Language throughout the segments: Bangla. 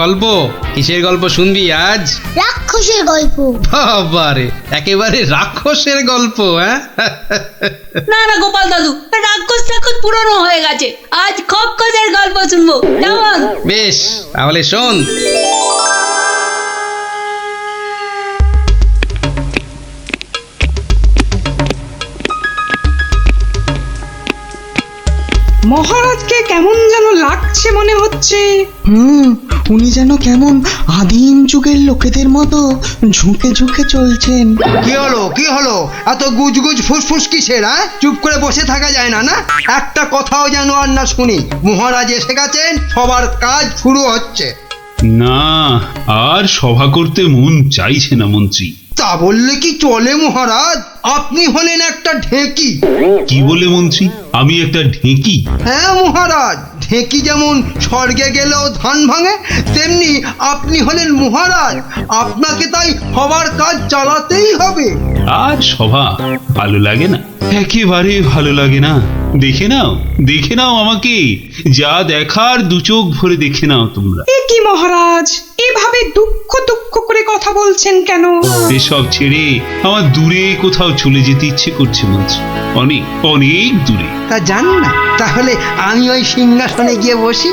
গল্প? কিসের গল্প শুনবি আজ? রাক্ষসের গল্প। বাবারে, একেবারে রাক্ষসের গল্প? হ্যাঁ, না না গোপাল দাদু, রাক্ষস ঠাকুর পুরনো হয়ে গেছে, আজ খপ্পখসের গল্প শুনবো, কেমন? বেশ, তাহলে শোন। মহারাজকে কেমন যেন লাগছে মনে হচ্ছে। উনি যেন কেমন আদিম যুগের লোকেদের মতো ঝুঁকে ঝুঁকে চলছেন। কি হলো, কি হলো? এত গুজগুজ ফুসফুস কিসের? চুপ করে বসে থাকা যায় না? না, একটা কথাও যেন আর না শুনি। মহারাজ এসে গেছেন, সবার কাজ শুরু হচ্ছে। না, আর সভা করতে মন চাইছে না মন্ত্রী। তা বললে কি চলে মহারাজ? আপনি হলেন একটা ঢেঁকি। কি বলে মন্ত্রী, আমি একটা ঢেঁকি? হ্যাঁ মহারাজ, ঢেঁকি যেমন স্বর্গে গেলেও ধান ভাঙে, তেমনি আপনি হলেন মহারাজ। আপনাকে তাই সবার কাজ চালাতেই হবে। আর সভা ভালো লাগে না, একেবারে ভালো লাগে না। দেখে নাও, দেখে নাও আমাকে, যা দেখার দু চোখ ভরে দেখে নাও তোমরা। এ কি মহারাজ, এভাবে দুঃখ দুঃখ করে কথা বলছেন কেন? এসব ছেড়ে আমার দূরে কোথাও চলে যেতে ইচ্ছে করছে মন্ত্রী, অনেক অনেক দূরে। তা জান না, তাহলে আমি ওই সিংহাসনে গিয়ে বসি।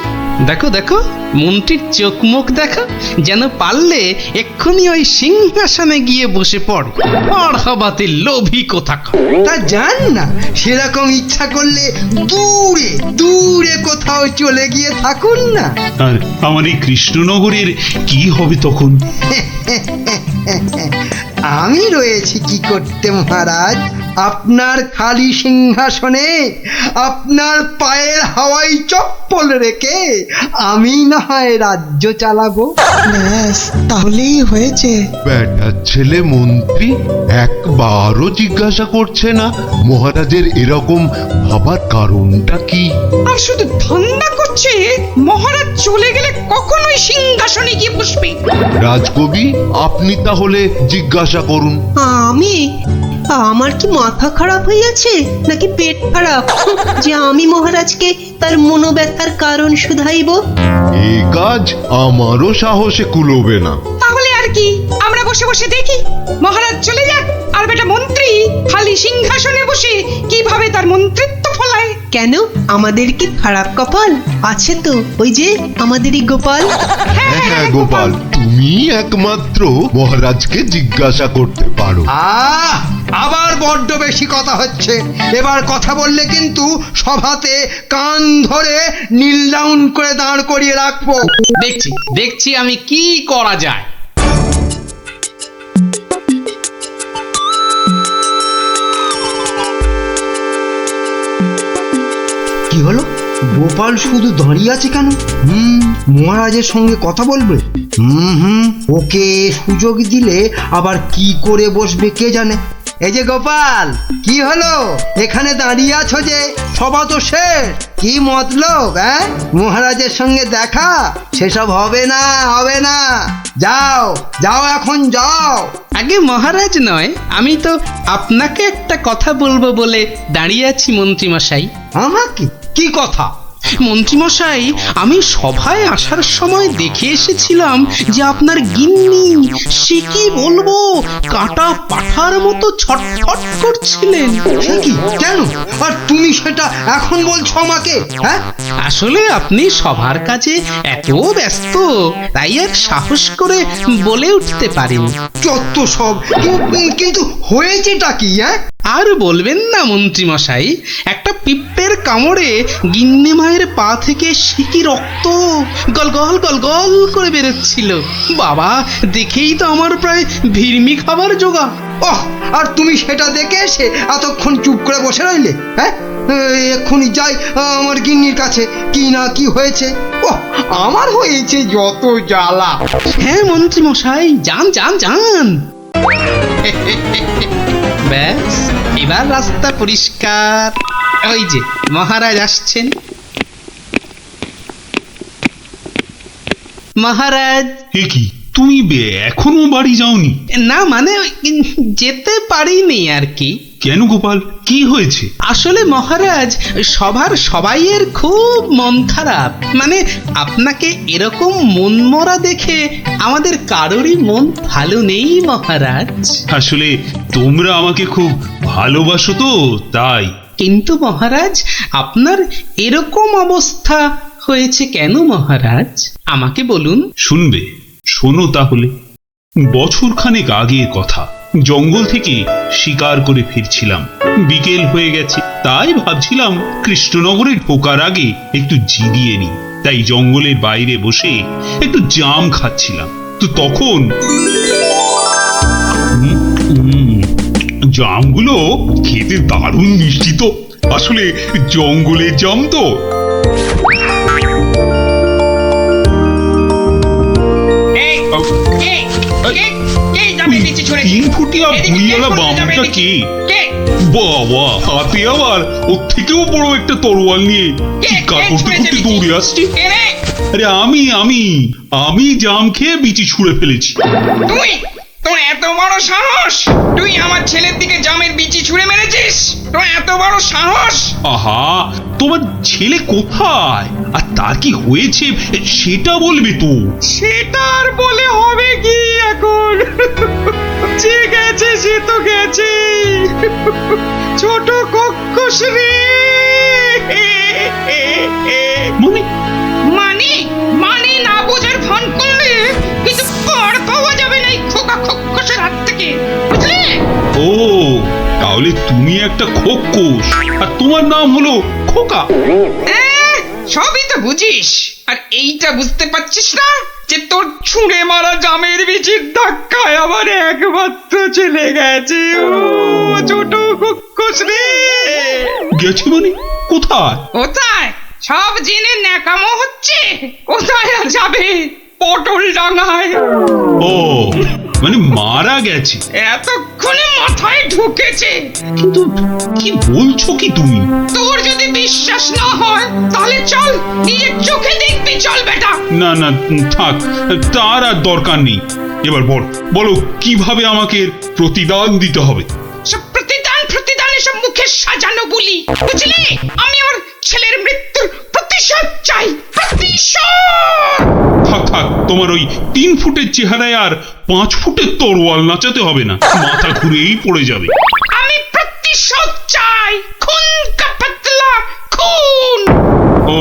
দেখো দেখো, মন্ত্রীর চোখ মুখ দেখো, যেন পারলে এক্ষুনি ওই সিংহাসনে গিয়ে বসে পড়ে। আর হবাতে লোভী কোথাকার। তা জান না, সেরকম ইচ্ছা করলে দূরে দূরে কোথাও চলে গিয়ে থাকুন না। আর আমার এই কৃষ্ণনগরের কি হবে তখন? আমি রয়েছি কি করতে মহারাজ? আপনার খালি সিংহাসনে আপনার পায়ের হাওয়াই চপ্পল রেখে আমি না হয় রাজ্য চালাবো। ব্যাস, তাহলেই হয়েছে। বেটার ছেলে মন্ত্রী একবারও জিজ্ঞাসা করছে না মহারাজের এরকম ভাবার কারণটা কি। আর শুধু ধান্দা করছে মহারাজ চলে গেলে কখনোই সিংহাসনে গিয়ে বসবে। রাজকবি, আপনি তাহলে জিজ্ঞাসা করুন। আমি? আমার কি মাথা খারাপ হইয়াছে নাকি পেট খারাপ যে আমি মহারাজকে তার মনোব্যথার কারণ শুধাইব? এ কাজ আমারও সাহসে কুলোবে না। তাহলে আর কি, আমরা বসে বসে দেখি মহারাজ চলে যাক, আর বেটা মন্ত্রী খালি সিংহাসনে বসে কিভাবে তার মন্ত্রিত্ব ফলায়। কেন, আমাদের কি খারাপ কপাল আছে? তো ওই যে আমাদেরই গোপাল। হ্যাঁ হ্যাঁ গোপাল, তুমি একমাত্র মহারাজকে জিজ্ঞাসা করতে পারো। আবার বড্ড বেশি কথা হচ্ছে। এবার কথা বললে কিন্তু সভাতে কান ধরে নীল ডাউন করে দাঁড় করিয়ে রাখবো। দেখছি দেখছি আমি কি করা যায়। কি হলো? গোপাল শুধু দাঁড়িয়ে আছে কেন? মহারাজের সঙ্গে কথা বলবে? ওকে সুযোগ দিলে আবার কি করে বসবে কে জানে। এই যে গোপাল, কি হলো? এখানে দাঁড়িয়ে আছো যে? সভা তো শেষ, কি মতলব? মহারাজের সঙ্গে দেখা? সেসব হবে না, হবে না। যাও যাও, এখন যাও। আগে মহারাজ নয়, আমি তো আপনাকে একটা কথা বলবো বলে দাঁড়িয়ে আছি মন্ত্রীমশাই। আমাকে? কি কথা? মন্ত্রীমশাই, আমি সভায় আসার সময় দেখে এসেছিলাম যে আপনার গিন্নি, সে কি বলবো, কাটা পাঠার মতো ছটফট করছিলেন। সে কি? কেন? আর তুমি সেটা এখন বলছো আমাকে? আসলে আপনি সবার কাজে এত ব্যস্ত, তাই আর সাহস করে বলে উঠতে পারিনি। যত সব। কিন্তু হয়েছেটা কি? আর বলবেন না মন্ত্রীমশাই, একটা পিঁপড়ের কামড়ে গিন্নি মায়ের পা থেকে সিকি রক্ত গল গল গল গল করে বেরোচ্ছিল। বাবা, দেখেই তো আমার প্রায় ভিড়মি খাবার জোগা। আর তুমি সেটা দেখে এসে এতক্ষণ চুপ করে বসে রইলে? এক্ষুনি যাই আমার গিন্নির কাছে, কি না কি হয়েছে। আমার হয়েছে যত জ্বালা। হ্যাঁ মন্ত্রীমশাই, যান যান যান। ব্যাস, এবার রাস্তা পরিষ্কার। ওই যে মহারাজ আসছেন। মহারাজ। এ কি, তুমি এখনো বাড়ি যাওনি? না মানে যেতে পারিনি আর কি। কেন গোপাল, কি হয়েছে? আসলে মহারাজ, সবার সবাইয়ের খুব মন খারাপ। মানে আপনাকে এরকম মনমরা দেখে আমাদের কারোরই মন ভালো নেই মহারাজ। আসলে তোমরা আমাকে খুব ভালোবাসো তো, তাই। কিন্তু মহারাজ, আপনার এরকম অবস্থা হয়েছে কেন মহারাজ? আমাকে বলুন। শুনবে? শোনো তাহলে। বছর খানেক আগের কথা, জঙ্গল থেকে শিকার করে ফিরছিলাম। বিকেল হয়ে গেছে, তাই ভাবছিলাম কৃষ্ণনগরে ঢোকার আগে একটু জিরিয়ে নিই। তাই জঙ্গলের বাইরে বসে একটু জাম খাচ্ছিলাম। তো তখন জামগুলো খেতে দারুণ মিষ্টি তো। আসলে জঙ্গলের জাম তো। তিন ফুটিয়া ভুঁইয়ালা বামুনটা কে? বাবা, হাতে আবার ওর থেকেও বড় একটা তরোয়াল নিয়ে চিৎকার করতে করতে দৌড়ে আসছে। আরে আমি জাম খেয়ে বিচি ছুঁড়ে ফেলেছি। তুই, তোর এত বড় সাহস! তুই আমার ছেলের দিকে জামের বিচি ছুঁড়ে মেরেছিস? তোর এত বড় সাহস! আহা, তোমার ছেলে কোথায় আর তার কি হয়েছে সেটা বলবে তো। সেটা আর বলে হবে কি এখন? যে গেছে সে তো গেছে। ছোট কক্ষস রে। মানে মানে মানে না বোঝার ভান করলে কিছু পার পাওয়া যাবে না এই খোকা খক্ষসের হাত থেকে, বুঝলে? ও, তাহলে তুমি একটা খোকোশ আর তোমার নাম হলো খোকা। সবই তো বুঝিস, আর এইটা বুঝতে পারছিস না যে তোর ছুঁড়ে মারা জামের বিচির ধাক্কায় আমার একমাত্র চলে গেছে। ও ছোট খক্ষস রে। গেছে মানে কোথায়? কোথায়? সব জেনে ন্যাকামো হচ্ছে। কোথায় আর যাবে? পটল ডাঙায়। ও, মানে মারা গেছে। এতক্ষণে মাথায় ঢুকেছে। কিন্তু কি বলছো কি তুমি? তোর যদি বিশ্বাস না হয় তাহলে চল, নিজের চোখে দেখবি। চল বেটা। না না, থাক, তার আর দরকার নেই। এবার বলো কিভাবে আমাকে প্রতিদান দিতে হবে? সব প্রতিদান এসব মুখে সাজানো বলি, বুঝলি? আমি আমার ছেলের মৃত্যুর প্রতিশোধ চাই। প্রতিশোধ! থাক, তোমার ওই 3 ফুটের চেহারায় আর 5 ফুটের তরোয়াল নাচাতে হবে না। মাথা ঘুরেই পড়ে যাবে। আমি প্রতিশোধ চাই। খুন কা পাতলা খুন। ও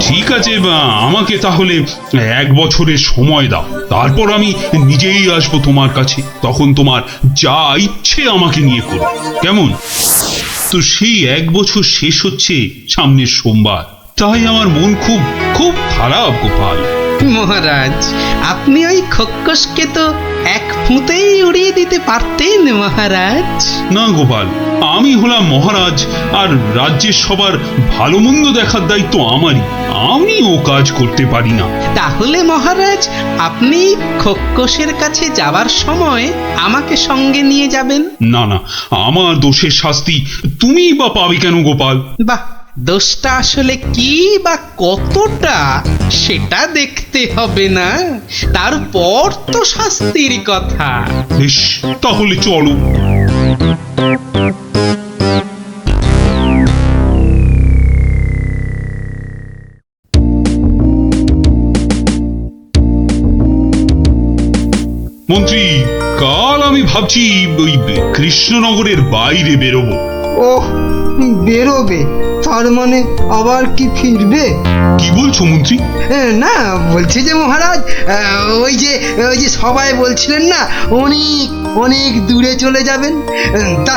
ঠিক আছে, আমাকে তাহলে 1 বছরের সময় দাও। তারপর আমি নিজেই আসবো তোমার কাছে। তখন তোমার যা ইচ্ছে আমাকে নিয়ে করো, কেমন? তো সেই 1 বছর শেষ হচ্ছে সামনের সোমবার। তাই আমার মন খুব খুব খারাপ গোপাল। মহারাজ, আপনি ওই খক্ষসকে তো এক ফুঁতেই উড়িয়ে দিতে পারতেন মহারাজ। না গোপাল, আমি হলাম মহারাজ, আর রাজ্যের সবার ভালো মন্দ দেখার দায়িত্ব আমারই। আমি ও কাজ করতে পারি না। তাহলে মহারাজ, আপনি খক্ষসের কাছে যাবার সময় আমাকে সঙ্গে নিয়ে যাবেন। না, আমার দোষের শাস্তি তুমি বা পাবে কেন গোপাল? বাহ, দোষটা আসলে কি বা কতটা সেটা দেখতে হবে না, তারপর তো শাস্তির কথা। বেশ, তাহলে চলো। মন্ত্রী, কাল আমি ভাবছি ওই কৃষ্ণনগরের বাইরে বেরোবো। ওহ, বেরোবে? তার মানে আবার কি ফিরবে? কি বলছো মন্ত্রী? না, বলছি যে মহারাজ, ওই যে সবাই বলছিলেন না অনেক অনেক দূরে চলে যাবেন। তা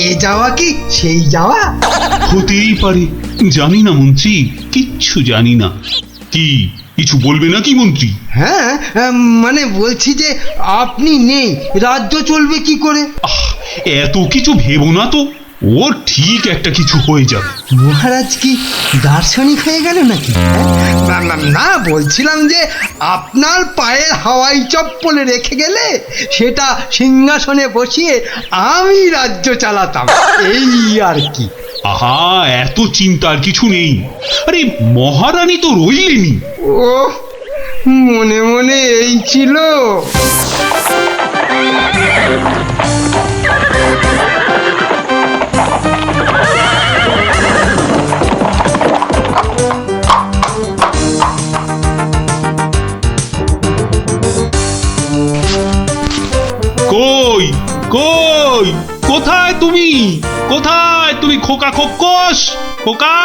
এ যাওয়া কি সেই যাওয়া? হতেই পারে, জানি না মন্ত্রী, কিচ্ছু জানি না। কি কিছু বলবে নাকি মন্ত্রী? হ্যাঁ, মানে বলছি যে আপনি নেই, রাজ্য চলবে কি করে? এত কিছু ভেবো না তো, ওর ঠিক একটা কিছু হয়ে যাবে। মহারাজ কি দার্শনিক হয়ে গেল নাকি? না, বলছিলাম যে আপনার পায়ে হাওয়াই চপ্পলে রেখে গেলে সেটা সিংহাসনে বসিয়ে আমি রাজ্য চালাতাম, এই আর কি। আহা, এত চিন্তার কিছু নেই। আরে মহারানী তো রইলেনি। ও, মনে মনে এই ছিল। তুমি খোকা খোকস খোকা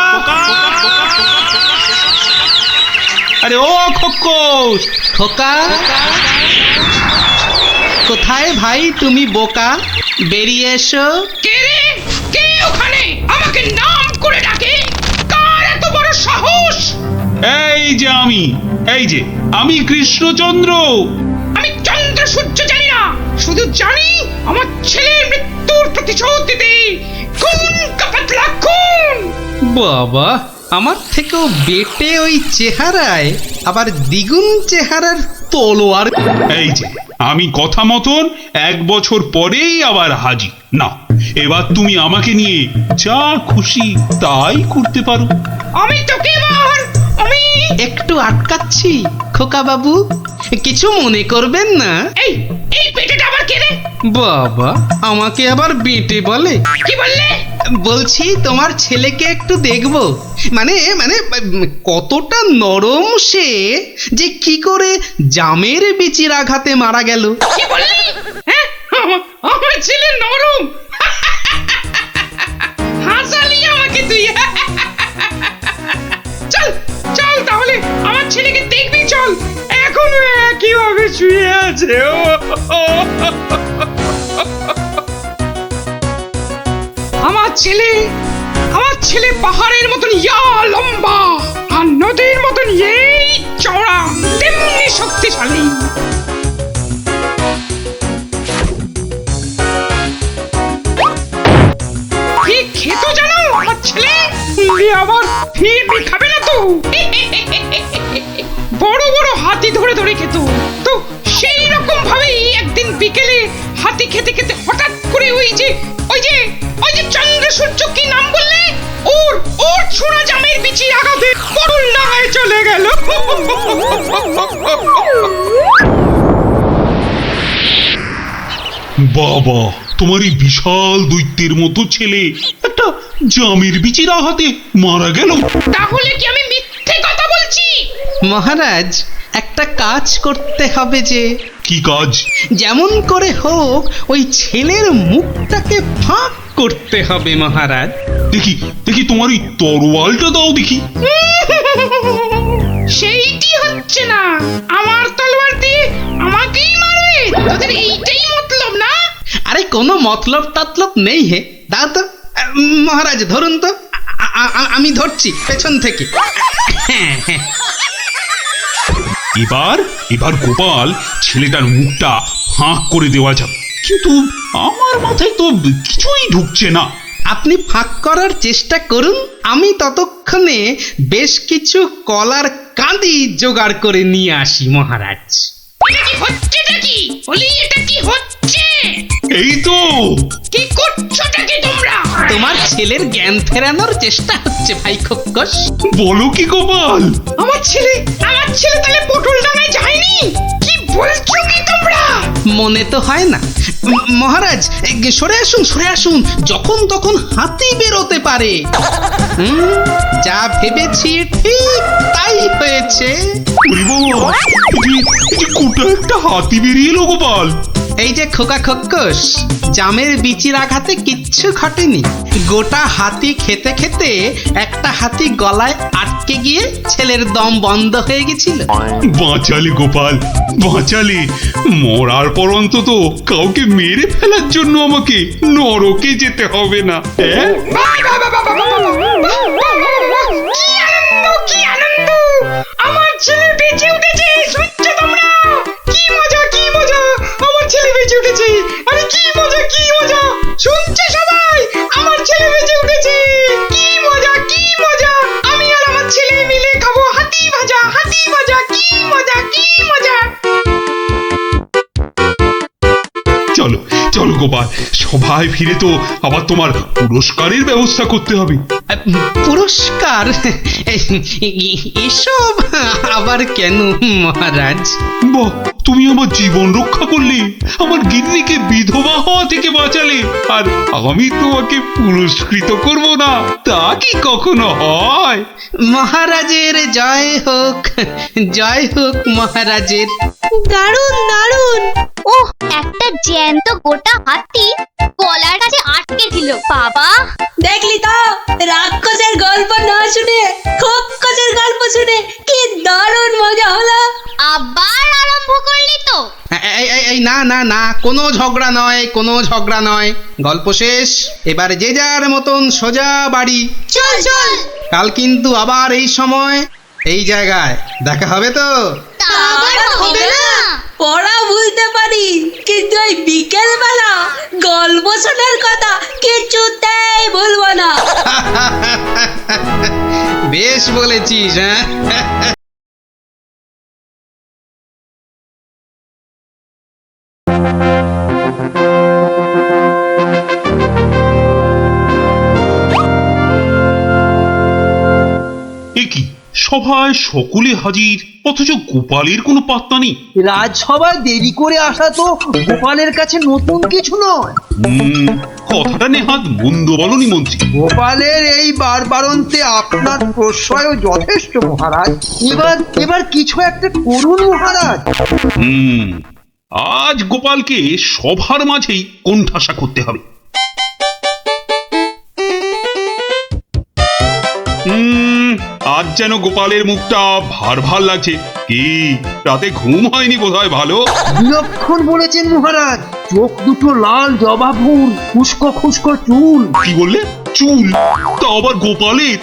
আরে ও খোকস খোকা কোথায় ভাই তুমি বোকা, বেরিয়ে এসো। কে রে? কে ওখানে আমাকে নাম করে ডাকে? কার এত বড় সাহস? এই যে আমি কৃষ্ণচন্দ্র। আমি চন্দ্র সূর্য জানি না, শুধু জানি আমার ছেলের মৃত্যুর প্রতিশোধ দিতে খুন কাপাতলা খুন। বাবা, আমার থেকেও বেটে ওই চেহারায় আবার দ্বিগুণ চেহারার তলোয়ার। এই যে আমি কথা মতন 1 বছর পরেই আবার হাজির। না, এবার তুমি আমাকে নিয়ে যা খুশি তাই করতে পারো। আমি তোকে এবার একটু আটকাচ্ছি খোকা বাবু, কিছু মনে করবেন না। এই এই পেটেটা আবার কে রে? বাবা, আমাকে আবার বেটে বলে? কি বললে? বলছি তোমার ছেলেকে একটু দেখবো, মানে মানে কতটা নরম সে, যে কি করে জামের বিচির আঘাতে মারা গেল। কি বললি? হ্যাঁ, আমার ছেলে নরম। হাসালি আমাকে তুই। চল চল তাহলে আমার ছেলেকে দেখবি, চল। এখনো একইভাবে শুয়ে আছে। আমার ছেলে পাহাড়ের মতন ইয়া লম্বা আর নদীর মতন এই চওড়া, তেমনি শক্তিশালী। কি খেতো জানো আমার ছেলে? আবার ফিরবি খাবে না তো। বড় বড় হাতি ধরে ধরে খেত। তো সেই রকম ভাবেই একদিন বিকেলে হাতি খেতে খেতে হঠাৎ করে ওই যে চন্দ্র সূর্য, কি নাম বললে? ওর ছোড়া জামের বিচি আঘাতে করুণ ডাঙায় চলে গেল। বাবা, তোমার এই বিশাল দৈত্যের মতো ছেলে একটা জামের বিচির আঘাতে মারা গেল। তাহলে কি আমি মিথ্যে কথা বলছি? মহারাজ, একটা কাজ করতে হবে যে। কি কাজ? যেমন করে হোক ওই ছেলের মুখটাকে ফাঁক করতে হবে মহারাজ। দেখি দেখি তোমার ওই তরোয়ালটা দাও দেখি। সেইটি হচ্ছে না, আমার তলোয়ার দিয়ে আমাকেই মারবে? তোদের এইটাই মতলব না? আরে কোনো মতলব টাতলব নেই হে, দাও তো। মহারাজ ধরুন তো, আমি ধরছি পেছন থেকে। এবার গোপাল ছেলেটার মুখটা ফাঁক করে দেওয়া যাবে, কিন্তু আমার মাথায় তো কিছুই ঢুকছে না। আপনি ফাঁক করার চেষ্টা করুন, আমি ততক্ষণে বেশ কিছু কলার কাঁদি জোগাড় করে নিয়ে আসি মহারাজ। এটা কি হচ্ছেটা কি? বলি এটা কি হচ্ছে? এই তো। কি করছোটা কি তোমরা? তোমার ছেলের জ্ঞান ফেরানোর চেষ্টা হচ্ছে ভাই খোকস। বলো কি গোপাল? আমার ছেলে তাহলে পটল ডাঙায় যায়নি? কি বলছো কি তোমরা? মনে তো হয় না মহারাজ। সরে আসুন, যখন তখন হাতি বেরোতে পারে। যা ভেবেছি ঠিক তাই হয়েছে। ওরে বাবা, এই যে গোটা একটা হাতি বেরিয়ে এলো গোপাল। এই যে খোকা খোকস, জামের বিচির আঘাতে কিচ্ছু ঘটেনি। গোটা হাতি খেতে খেতে একটা হাতি গলায় আটকে গিয়ে ছেলের দম বন্ধ হয়ে গেছিল। বাঁচালে গোপাল, বাঁচালে। মরার পর অন্তত কাউকে মেরে ফেলার জন্য আমাকে নরকে যেতে হবে না। হ্যাঁ, কি আনন্দ! আমার ছেলে বেঁচে উঠেছে, শুনছো তোমরা? কি মজা! আমার ছেলে বেঁচে উঠেছে। আরে কি মজা! শুনছো সবাই? আমার ছেলে বেঁচে উঠেছে। কি মজা! আমি আর আমার ছেলে মিলে খাবো হাতি ভাজা। কি মজা! চলো গোপাল, সবাই ফিরে তো আবার তোমার পুরস্কারের ব্যবস্থা করতে হবে। পুরস্কার? এসব আবার কেন মহারাজ? বাহ, তুমি আমার জীবন রক্ষা করলে, আমার গিন্নিকে বিধবা হওয়া থেকে বাঁচালে, আর আমি তোমাকে পুরস্কৃত করব না, তা কি কখনো হয়? মহারাজের জয় হোক মহারাজের। দারুণ! ওহ, একটা জ্যান্ত গোটা হাতি গলার কাছে আটকে ছিল। বাবা, দেখলি শুনে, খপ্কচের গল্প শুনে কি দারুণ মজা হলো। আবার আরম্ভ করলি তো? এই না না না, কোনো ঝগড়া নয়, কোনো ঝগড়া নয়। গল্প শেষ, এবার যে যার মতন সোজা বাড়ি। চল চল। কাল কিন্তু আবার এই সময় এই জায়গায় দেখা হবে তো? তা আবার হবে না? পড়া বুঝতে পারি, কিন্তু ওই বিকেল বেলা গল্প শোনার কথা কিছুতেই ভুলবো না। বেশ বলেছিস, হ্যাঁ। এ কি, সভায় সকলে হাজির, অথচ গোপালের কোনো পাত্তা নেই। রাজসভায় দেরি করে আসা তো গোপালের কাছে নতুন কিছু নয়। কথাটা নেহাত মন্দ বলনি মন্ত্রী। গোপালের এই বারবারন্তে আপনার প্রশ্রয়ও যথেষ্ট মহারাজ। এবার কিছু একটা করুন মহারাজ। আজ গোপালকে সভার মাঝেই কোণঠাসা করতে হবে। আজ যেন গোপালের মুখটা ভার ভার লাগছে। কি রাতে ঘুম হয়নি বোধহয় ভালো? বিলক্ষণ বলেছেন মহারাজ। চোখ দুটো লাল জবা ফুল, খুস্কো খুস্কো চুল। কি বললে? চুল? তা আবার গোপালের?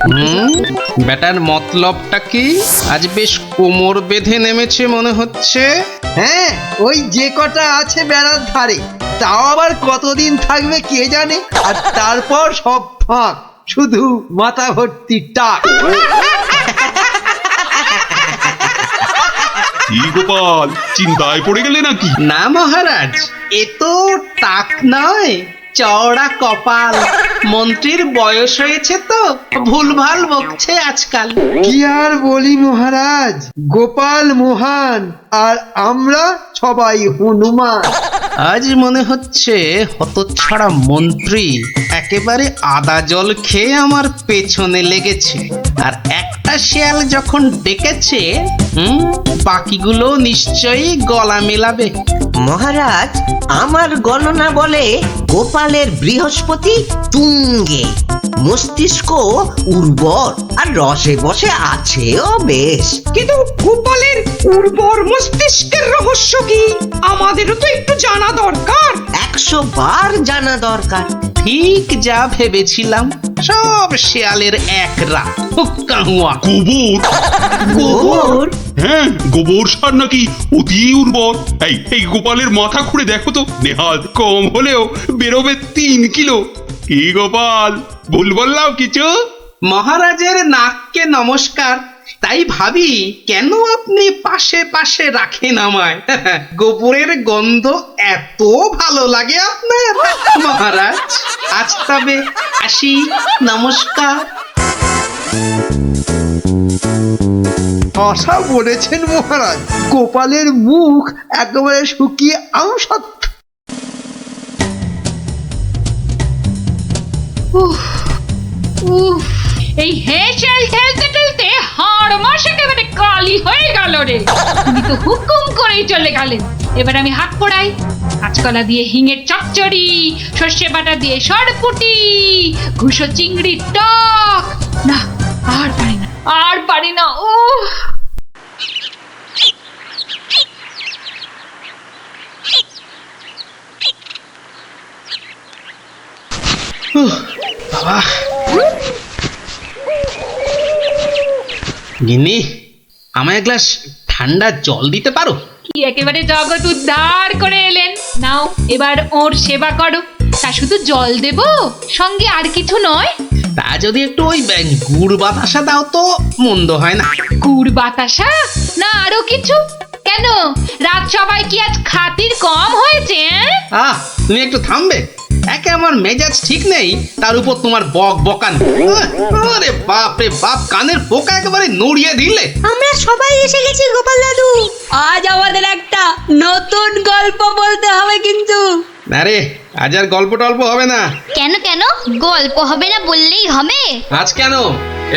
ব্যাটার মতলবটা কি? আজ বেশ কোমর বেঁধে নেমেছে মনে হচ্ছে। হ্যাঁ, ওই যে কটা আছে বেড়ার ধারে, তাও আবার কতদিন থাকবে কে জানে। আর তারপর সব ফাঁক, শুধু মাথা ভর্তি টাক। কি গোপাল, চিন্তায় পড়ে গেলে নাকি? না মহারাজ, এ তো টাক নয়, চওড়া কপাল। মন্ত্রীর বয়স হয়েছে তো ভুলভাল বকছে আজকাল। কি আর বলি মহারাজ, গোপাল মহান আর আমরা সবাই হনুমান। আজ মনে হচ্ছে হতচ্ছাড়া মন্ত্রী একেবারে আদা জল খেয়ে আমার পেছনে লেগেছে। আর একটা শেয়াল যখন ডেকেছে, বাকিগুলো নিশ্চয়ই গলা মেলাবে। মহারাজ, আমার গণনা বলে গোপালের বৃহস্পতি তুঙ্গে, মস্তিষ্ক উর্বর আর রসে বসে আছেও বেশ। কিন্তু গোপালের উর্বর মস্তিষ্কের রহস্য কি আমাদেরও তো একটু জানা দরকার। 100 বার জানা দরকার। ঠিক যা ভেবেছিলাম, সব শেয়ালের এক রাত। গোবর? গোবর? হ্যাঁ, গোবর সার নাকি অতি উর্বর। এই গোপালের মাথা খুঁড়ে দেখো তো, নেহাত কম হলেও বেরোবে 3 কিলো। কি গোপাল, ভুল বললাম কিছু? মহারাজের নাককে নমস্কার। তাই ভাবি কেন আপনি পাশে পাশে রাখেন আমায়। গোবরের গন্ধ এত ভালো লাগে আপনার মহারাজ। আজ তবে আসি, নমস্কার। আশা বলেছেন মহারাজ, গোপালের মুখ একেবারে শুকিয়ে আমসত্ব। এই হেসেল ঠেলতে ঠেলতে হাড় মাস একেবারে কালি হয়ে গেল রে। তুমি তো হুকুম করেই চলে গেলেন। এবার আমি হাত পোড়াই। কাঁচকলা দিয়ে হিঙের চচ্চড়ি, সর্ষে বাটা দিয়ে সরপুটি, ঘুষো চিংড়ির টক। না, আর পারি না, আর পারি না। বাবা, গিন্নি, আমায় এক গ্লাস ঠান্ডা জল দিতে পারো? কি একেবারে জগৎ উদ্ধার করে এলেন। নাও, এবার ওর সেবা করো। তা শুধু জল দেব, সঙ্গে আর কিছু নয়? তা যদি একটু ওই গুড় বাতাসা দাও তো মন্দ হয় না। গুড় বাতাসা না আরো কিছু? কেন, রাত সবাই কি আজ খাতির কম হয়েছে? তুমি একটু থামবে? একে আমার মেজাজ ঠিক নেই, তার উপর তোমার বক বকান। আরে বাপ রে বাপ, কানের পোকা একেবারে নড়িয়ে দিলে। আমরা সবাই এসে গেছি গোপাল দাদু। আজ আমাদের একটা নতুন গল্প বলতে হবে কিন্তু। আরে আজ আর গল্প টল্প হবে না। কেন কেন, গল্প হবে না বললেই হবে? আজ কেন,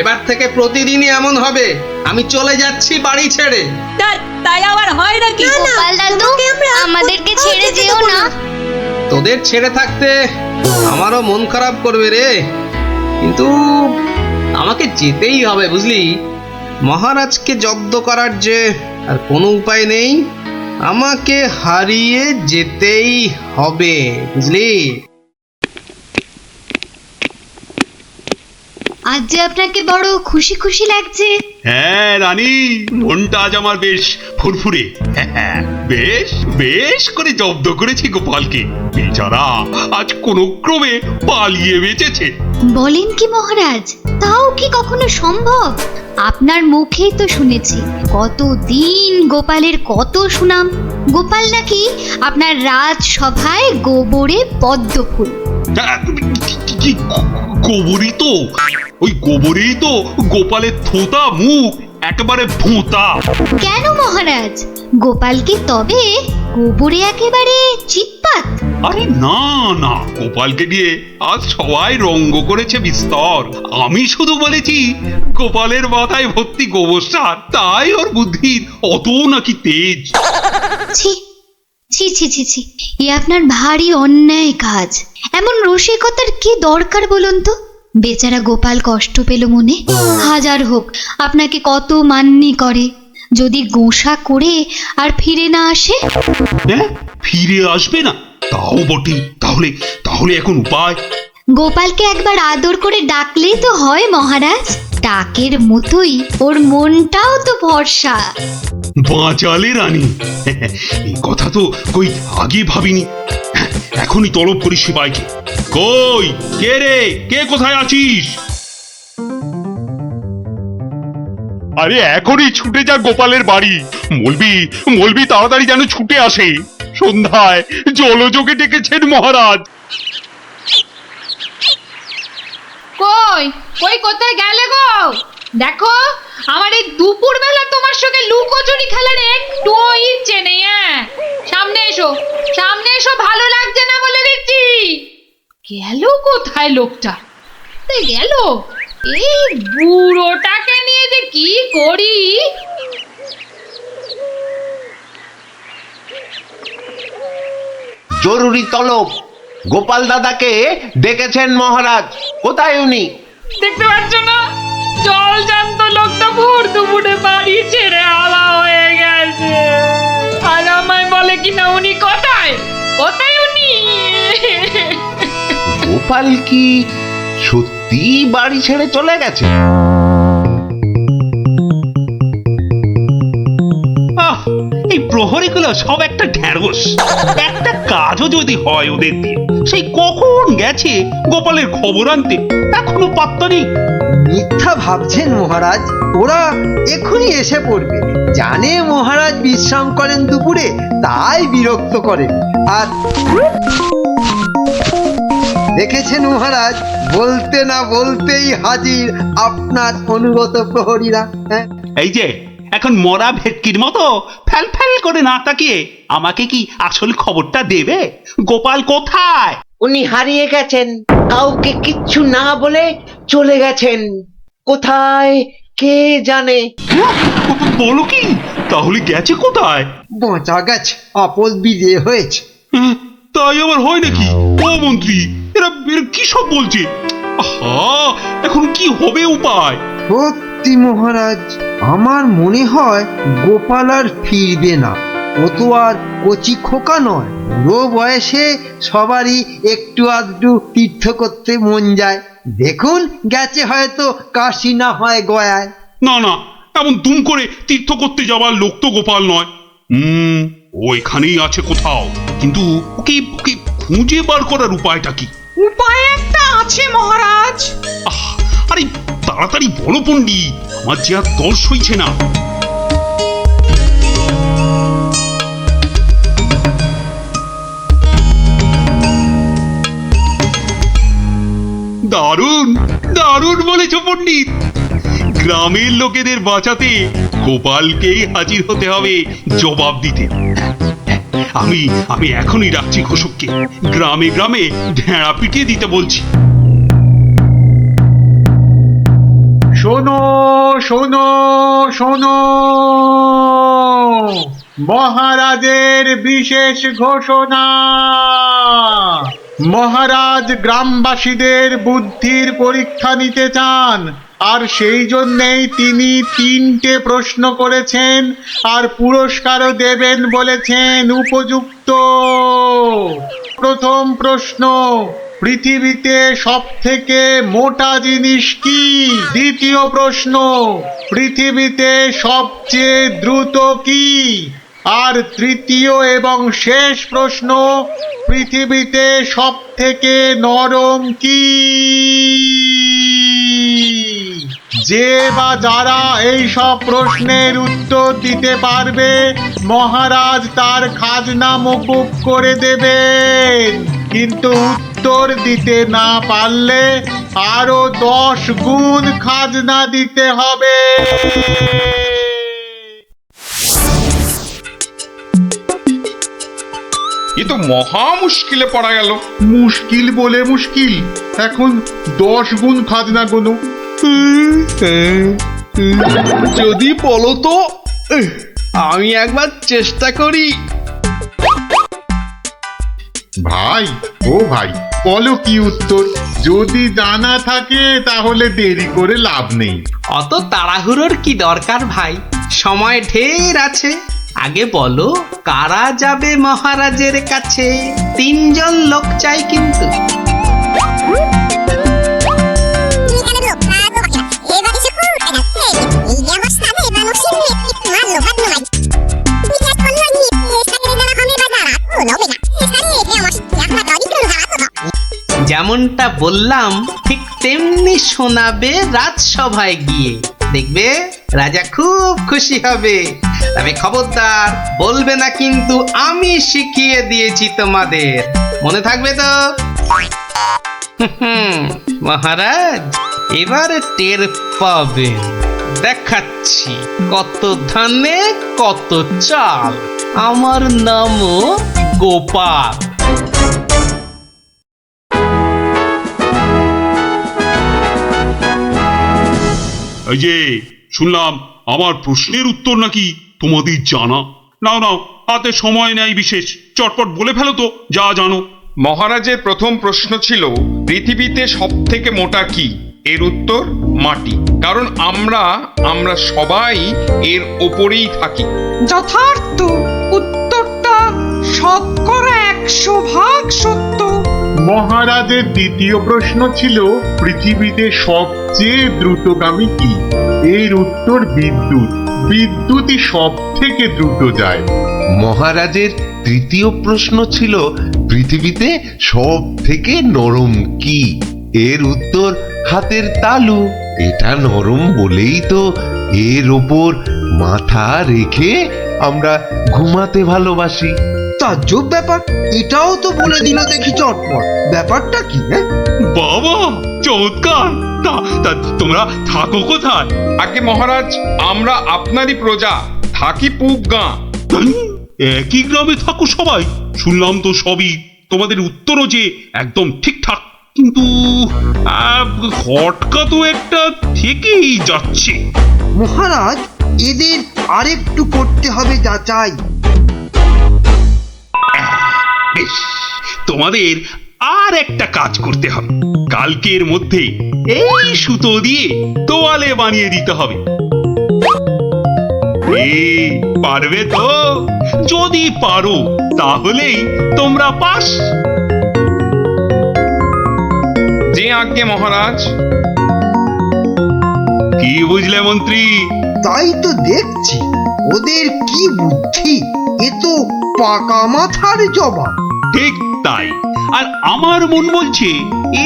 এবার থেকে প্রতিদিনই এমন হবে। আমি চলে যাচ্ছি বাড়ি ছেড়ে। তাই আবার হয় নাকি? গোপাল দাদু, আমাদেরকে ছেড়ে যেও না। তোদের ছেড়ে থাকতে আমারও মন খারাপ করবে রে, কিন্তু আমাকে যেতেই হবে বুঝলি। মহারাজকে জব্দ করার যে আর কোনো উপায় নেই, আমাকে হারিয়ে যেতেই হবে বুঝলি। আজ যে আপনাকে বড় খুশি খুশি লাগছে। হ্যাঁ রানী, মনটা আজ আমার বেশ ফুরফুরে। বেশ বেশ করে জব্দ করেছি গোপালকে। বেচারা আজ কোনো ক্রমে পালিয়ে বেঁচেছে। বলেন কি মহারাজ, তাও কি কখনো সম্ভব? আপনার মুখেই তো শুনেছি কতদিন গোপালের কত সুনাম। গোপাল নাকি আপনার রাজসভায় গোবরে পদ্ম ফুল। গোবরই তো, ওই গোবরেই তো গোপালের থোতা মুখ একেবারে ভোঁতা। কেন মহারাজ, গোপাল কি তবে গোবরে একেবারে চিৎপাত? আরে না না, গোপালকে দিয়ে আজ সবাই রঙ্গ করেছে বিস্তর। আমি শুধু বলেছি গোপালের মাথায় ভর্তি গোবর সার, তাই ওর বুদ্ধির অত নাকি তেজ। ছি ছি ছি ছি ছি, এ আপনার ভারী অন্যায় কাজ। এমন রসিকতার কি দরকার বলুন তো? বেচারা গোপাল কষ্ট পেল মনে। হাজার হোক আপনাকে কত মান্যি করে, যদি গোসা করে আর ফিরে না আসে। হ্যাঁ, ফিরে আসবে না? তাও বটে। তাহলে তাহলে এখন উপায়? গোপালকে একবার আদর করে ডাকলেই তো হয় মহারাজ। ডাকের মতোই ওর মনটাও তো ভরসা। বাঁচালে রানী, এই কথা তো কই আগে ভাবিনি। এখনই তলব করি সিপাইকে। কই কে রে, কে কোথায় আছিস? আরে এখনই ছুটে যা গোপালের বাড়ি। মলবি তাড়াতাড়ি যেন ছুটে আসে। সন্ধ্যায় জলযোগে ডেকেছেন মহারাজ। কই কই কোথায় গেলে গো? দেখো, আমার এই দুপুর বেলা তোমার সঙ্গে লুকোচুরি খেলার একটু ইচ্ছে নেই। হ্যাঁ, সামনে এসো, সামনে এসো, ভালো লাগছে না বলে দিচ্ছি। গেল কোথায় লোকটা? গেল, এই বুড়োটাকে নিয়ে যে কি করি। জরুরি তলব, গোপাল দাদাকে ডেকেছেন মহারাজ। কোথায় উনি? দেখতে পাচ্ছ না, জল জান্ত লোকটা ভোর দুপুরে বাড়ি ছেড়ে আলা হয়ে গেছে। আর আমায় বলে কিনা উনি কোথায়, কোথায় উনি? গোপাল কি সত্যি বাড়ি ছেড়ে চলে গেছে? এই প্রহরীগুলো সব একটা ঢ্যাঁড়স। একটা কাজও যদি হয় ওদের দিয়ে, সেই কখন গেছে গোপালের খবর আনতে, এখনো পাত্তা নেই। মিথ্যা ভাবছেন মহারাজ, ওরা এখনই এসে পড়বে। জানে মহারাজ বিশ্রাম করেন দুপুরে, তাই বিরক্ত করেন। আর দেখেছেন মহারাজ, বলতে না বলতেই হাজির আপনার অনুগত প্রহরীরা। হ্যাঁ, এই যে এখন মরা ভেটকির মতো ফ্যাল ফ্যাল করে না তাকিয়ে আমাকে কি আসল খবরটা দেবে? গোপাল কোথায়? উনি হারিয়ে গেছেন, কাউকে কিচ্ছু না বলে চলে গেছেন। কোথায় কে জানে। বলো কি? তাহলে গেছে কোথায়? বাঁচা গেছে, আপদ বিজে হয়েছে। তাই আবার হয় নাকি? ও মন্ত্রী, এরা কি সব বলছে? আহা, এখন কি হবে উপায়? সত্যি মহারাজ, আমার মনে হয় গোপাল আর ফিরবে না। ও তো আর কচি খোকা নয়। বুড়ো বয়সে সবারই একটু আধটু তীর্থ করতে মন যায়। দেখুন, গেছে হয়তো কাশি না হয় গয়ায়। না না, এমন দুম করে তীর্থ করতে যাওয়ার লোক তো গোপাল নয়। ও এখানেই আছে কোথাও, কিন্তু ওকে ওকে খুঁজে বার করার উপায়টা কি? উপায় একটা আছে মহারাজ। আরে তাড়াতাড়ি বলো পণ্ডিত, আমার যে আর তর সইছে না। দারুণ দারুণ বলেছ পণ্ডিত। গ্রামের লোকেদের বাঁচাতে গোপালকেই হাজির হতে হবে জবাব দিতে। আমি আমি এখনই ডাকছি ঘোষককে, গ্রামে গ্রামে ঢেঁড়া পিটিয়ে দিতে বলছি। শোনো শোনো শোনো, মহারাজের বিশেষ ঘোষণা। মহারাজ গ্রামবাসীদের বুদ্ধির পরীক্ষা নিতে চান আর সেই জন্যেই তিনি 3টে প্রশ্ন করেছেন আর পুরস্কারও দেবেন বলেছেন উপযুক্ত। প্রথম প্রশ্ন, পৃথিবীতে সবথেকে মোটা জিনিস কি? দ্বিতীয় প্রশ্ন, পৃথিবীতে সবচেয়ে দ্রুত কি? আর তৃতীয় এবং শেষ প্রশ্ন, পৃথিবীতে সবথেকে নরম কি? যে বা যারা এই সব প্রশ্নের উত্তর দিতে পারবে মহারাজ তার খাজনা মকুব করে দেবেন, কিন্তু উত্তর দিতে না পারলে আরো 10 গুণ খাজনা দিতে হবে। এ তো মহা মুশকিলে পড়া গেল। মুশকিল বলে মুশকিল, এখন 10 গুণ খাজনা গুনো। যদি বলো তো আমি একবার চেষ্টা করি। ভাই ও ভাই, বলো কি উত্তর? যদি জানা থাকে তাহলে দেরি করে লাভ নেই। অত তাড়াহুড়োর কি দরকার ভাই, সময় ঢের আছে। আগে বলো কারা যাবে মহারাজের কাছে? 3 জন লোক চাই কিন্তু। যেমনটা বললাম ঠিক তেমনি শোনাবে রাজসভায় গিয়ে, দেখবে রাজা খুব খুশি হবে। তবে খবরদার বলবে না কিন্তু আমি শিখিয়ে দিয়েছি তোমাদের, মনে থাকবে তো? মহারাজ এবার টের পাবেন, দেখাচ্ছি কত ধানে কত চাল। আমার নামও গোপাল। এই যে শুনলাম আমার প্রশ্নের উত্তর নাকি তোমাদের জানা। নাও নাও, হাতে সময় নেই বিশেষ, চটপট বলে ফেলো তো যা জানো। মহারাজের প্রথম প্রশ্ন ছিল পৃথিবীতে সবথেকে মোটা কি? এর উত্তর মাটি, কারণ আমরা সবাই এর ওপরেই থাকি। যথার্থ উত্তরটা 100% সত্য। মহারাজের দ্বিতীয় প্রশ্ন ছিল পৃথিবীতে সবচেয়ে দ্রুতগামী কি? এর উত্তর বিদ্যুৎ। বিদ্যুৎই সব থেকে দ্রুত যায়। মহারাজের তৃতীয় প্রশ্ন ছিল পৃথিবীতে সব থেকে নরম কি? এর উত্তর হাতের তালু। এটা নরম বলেই তো এর ওপর মাথা রেখে আমরা ঘুমাতে ভালোবাসি। তাজ্জব ব্যাপার, এটাও তো বলে দিল দেখি চটপট। ব্যাপারটা কি? বাবা চমৎকার। তা তোমরা থাকো কোথায়? আগে মহারাজ, আমরা আপনারই প্রজা, থাকি পুবগাঁ। একই গ্রামে থাকো সবাই? শুনলাম তো সবই, তোমাদের উত্তরও যে একদম ঠিকঠাক, কিন্তু খটকা তো একটা থেকেই যাচ্ছে। মহারাজ এদের আরেকটু করতে হবে যাচাই। বেশ, তোমাদের আর একটা কাজ করতে হবে। কালকের মধ্যে এই সুতো দিয়ে তোয়ালে বানিয়ে দিতে হবে। পারবে তো? যদি পারো তাহলেই তোমরা পাস। যে আজ্ঞে মহারাজ। কি বুঝলে মন্ত্রী? তাই তো দেখছি, ওদের কি বুদ্ধি! এ তো পাকা মাথার জবাব। ঠিক তাই, আর আমার মন বলছে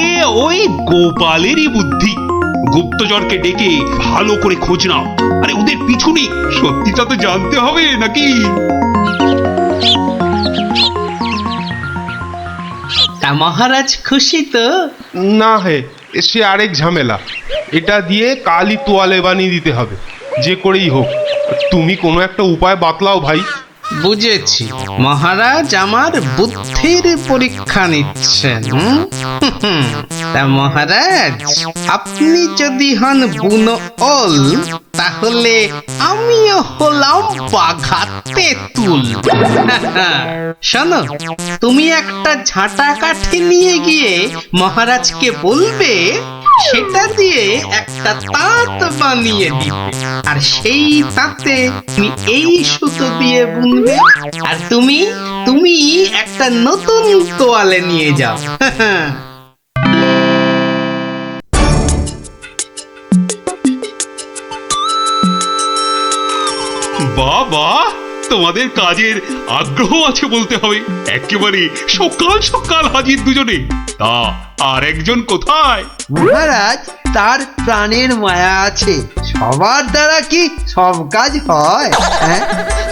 এ ওই গোপালেরই বুদ্ধি। গুপ্তচরকে ডেকে ভালো করে খোঁজ নাও। আরে ওদের পিছনে সত্যিটা তো জানতে হবে নাকি? তা মহারাজ খুশি তো? না হে, সে আরেক ঝামেলা। এটা দিয়ে কালই তোয়ালে বানিয়ে দিতে হবে, যে করেই হোক। তুমি কোনো একটা উপায় বাতলাও ভাই। বুঝেছি, মহারাজ আমার বুদ্ধির পরীক্ষা নিচ্ছেন। তা মহারাজ, আপনি যদি হন বুনো ওল, তাহলে আমিও হলাম বাঘা তেঁতুল। শোনো, তুমি একটা ঝাঁটা কাঠি নিয়ে গিয়ে মহারাজকে বলবে সেটা দিয়ে একটা তাঁত বানিয়ে দিতে, আর সেই তাঁতে তুমি এই সুতো দিয়ে বুনবে, আর তুমি তুমি একটা নতুন তোয়ালে নিয়ে যাও। বাবা, তোমাদের কাজের আগ্রহ আছে বলতে হবে। একেবারে সকাল সকাল হাজির দুজনে। তা আর একজন কোথায়? মহারাজ, তার প্রাণের মায়া আছে, সবার দ্বারা কি সব কাজ হয়? হ্যাঁ,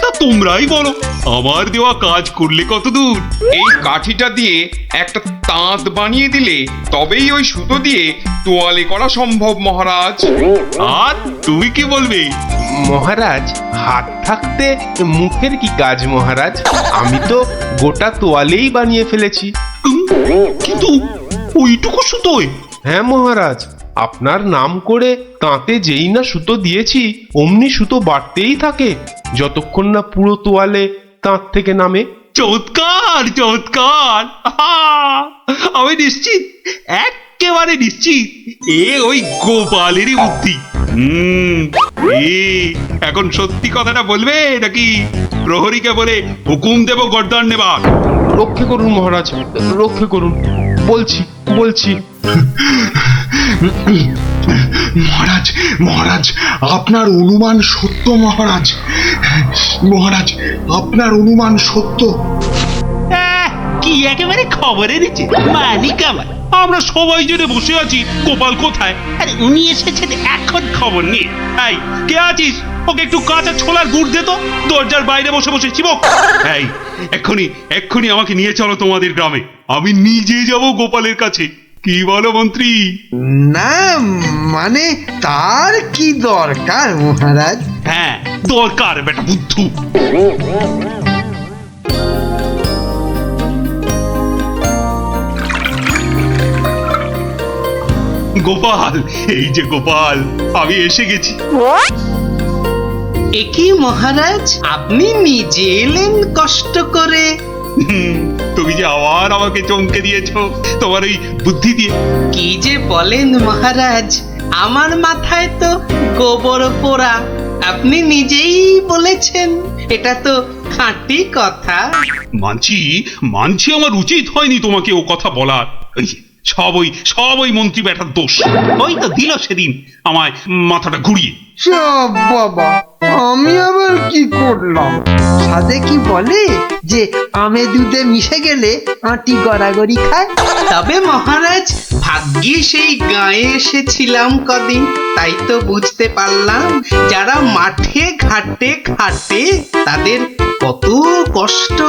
তা তোমরাই বলো, আমার দেওয়া কাজ করলে কত দূর? এই কাঠিটা দিয়ে একটা তাঁত বানিয়ে দিলে তবেই ওই সুতো দিয়ে তোয়ালে করা সম্ভব মহারাজ। আর তুমি কি বলবে? মহারাজ, হাত থাকতে মুখের কি কাজ মহারাজ? আমি তো গোটা তোয়ালেই বানিয়ে ফেলেছি। কিন্তু ওইটুকু সুতোয়? হ্যাঁ মহারাজ, আপনার নাম করে তাঁতে যেই না সুতো দিয়েছি অমনি সুতো বাড়তেই থাকে, যতক্ষণ না পুরো তোয়ালে তাঁত থেকে নামে। চমৎকার চমৎকার! আহা! আমি নিশ্চিত, একেবারে নিশ্চিত এ ওই গোপালেরই বুদ্ধি। এখন সত্যি কথাটা বলবে নাকি প্রহরীকে বলে হুকুম দেব গর্দান নেবার? রক্ষে করুন মহারাজ, রক্ষে করুন, বলছি বলছি। মহারাজ, মহারাজ, আপনার অনুমান সত্য মহারাজ। মহারাজ, আপনার অনুমান সত্য। কি একেবারে খবরে দিচ্ছে মালিক আমার। আমরা সবাই জেনে বসে আছি গোপাল কোথায়, আরে উনি এসেছেন এখন খবর নিয়ে। এই কে আছিস, ওকে একটু কাঁচা ছোলার গুড় দে তো, দরজার বাইরে বসে বসে চিবক। এই এক্ষুনি এক্ষুনি আমাকে নিয়ে চলো তোমাদের গ্রামে, আমি নিজে যাব গোপালের কাছে। কি বলো মন্ত্রী? না মানে তার কি দরকার মহারাজ? হ্যাঁ দরকার বেটা বুদ্ধু। গোপাল, এই যে গোপাল, আমি এসে গেছি। একি মহারাজ, আপনি নিজে এলেন কষ্ট করে? তুমি যে আবার আমাকে চমকে দিয়েছো তোমার ওই বুদ্ধি দিয়ে। কি যে বলেন মহারাজ, আমার মাথায় তো গোবর পোড়া। আপনি নিজেই বলেছেন, এটা তো খাঁটি কথা। মানছি মানছি আমার উচিত হয়নি তোমাকে ও কথা বলার। সব ওই মন্ত্রী বেটার দোষ। ওই তো দিল সেদিন আমায় মাথাটা ঘুরিয়ে। সব বাবা, আমি আবার কি করলাম? সাধে কি বলে যে আমে দুধে মিশে গেলে আটি গড়াগড়ি খায়। তবে মহারাজ, ভাগ্যে সেই গায়ে এসেছিলাম কদিন, তাই তো বুঝতে পারলাম যারা মাঠে ঘাটে খাটে তাদের কত কষ্ট।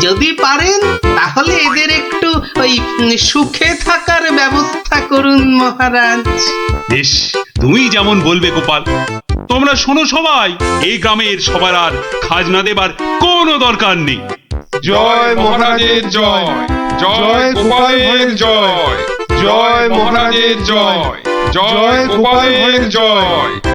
যদি পারেন তাহলে এদের একটু ওই সুখে থাকার ব্যবস্থা করুন মহারাজ। বেশ, তুমি যেমন বলবে গোপাল। তোমরা শোনো সবাই, এই গ্রামের সবার আর খাজনা দেবার কোনো দরকার নেই। জয় মহারাজের জয়, জয় গোপালের জয়, জয় মহারাজের জয়, জয় গোপালের জয়।